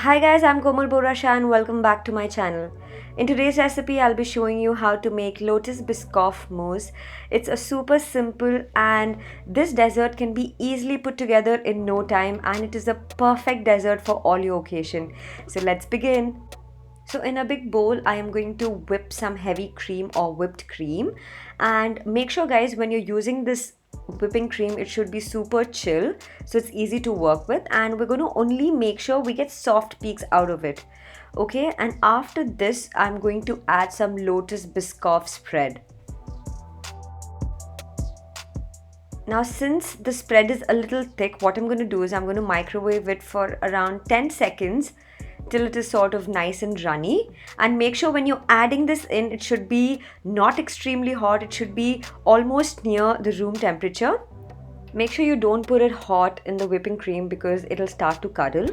Hi guys, I'm Komal Borasha and welcome back to my channel. In today's recipe, I'll be showing you how to make Lotus Biscoff Mousse. It's a super simple and this dessert can be easily put together in no time and it is a perfect dessert for all your occasion. So let's begin. So in a big bowl, I am going to whip some heavy cream or whipped cream, and make sure guys when you're using this whipping cream it should be super chill so it's easy to work with, and we're going to only make sure we get soft peaks out of it. Okay, and after this I'm going to add some Lotus Biscoff spread. Now since the spread is a little thick, what I'm going to do is I'm going to microwave it for around 10 seconds till it is sort of nice and runny. And make sure when you're adding this in, it should be not extremely hot, it should be almost near the room temperature. Make sure you don't put it hot in the whipping cream because it'll start to curdle.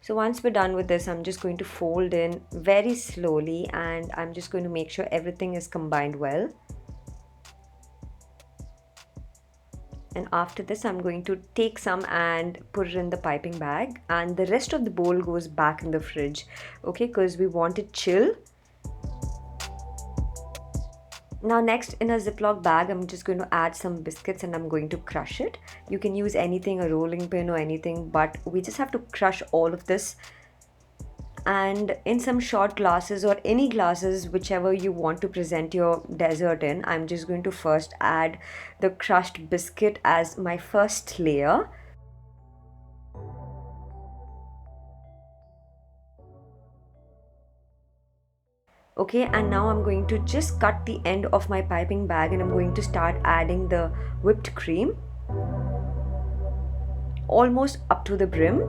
So once we're done with this, I'm just going to fold in very slowly and I'm just going to make sure everything is combined well. And after this I'm going to take some and put it in the piping bag, and the rest of the bowl goes back in the fridge, okay, because we want it chill. Now next, in a Ziploc bag I'm just going to add some biscuits and I'm going to crush it. You can use anything, a rolling pin or anything, but we just have to crush all of this. And in some short glasses or any glasses whichever you want to present your dessert in, I'm just going to first add the crushed biscuit as my first layer. Okay, and now I'm going to just cut the end of my piping bag and I'm going to start adding the whipped cream almost up to the brim.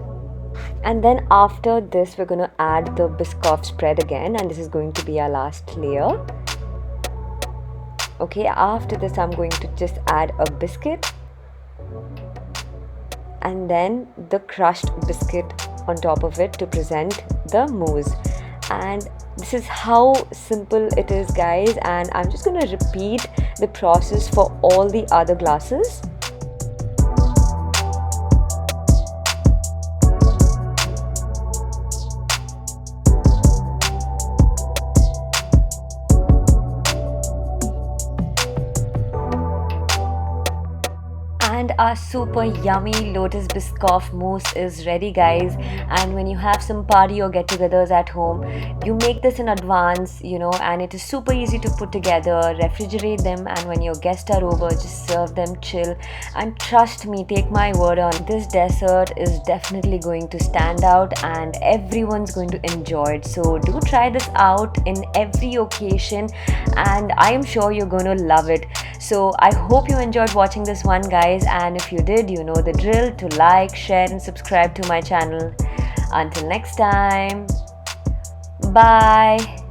And then after this we're going to add the Biscoff spread again, and this is going to be our last layer. Okay, after this I'm going to just add a biscuit and then the crushed biscuit on top of it to present the mousse. And this is how simple it is guys, and I'm just going to repeat the process for all the other glasses. And our super yummy Lotus Biscoff Mousse is ready guys. And when you have some party or get-togethers at home, you make this in advance, and it is super easy to put together. Refrigerate them, and when your guests are over, just serve them chill. And trust me, take my word on this dessert is definitely going to stand out and everyone's going to enjoy it. So do try this out in every occasion and I am sure you're going to love it. So I hope you enjoyed watching this one guys, and if you did, you know the drill to like, share and subscribe to my channel. Until next time, bye.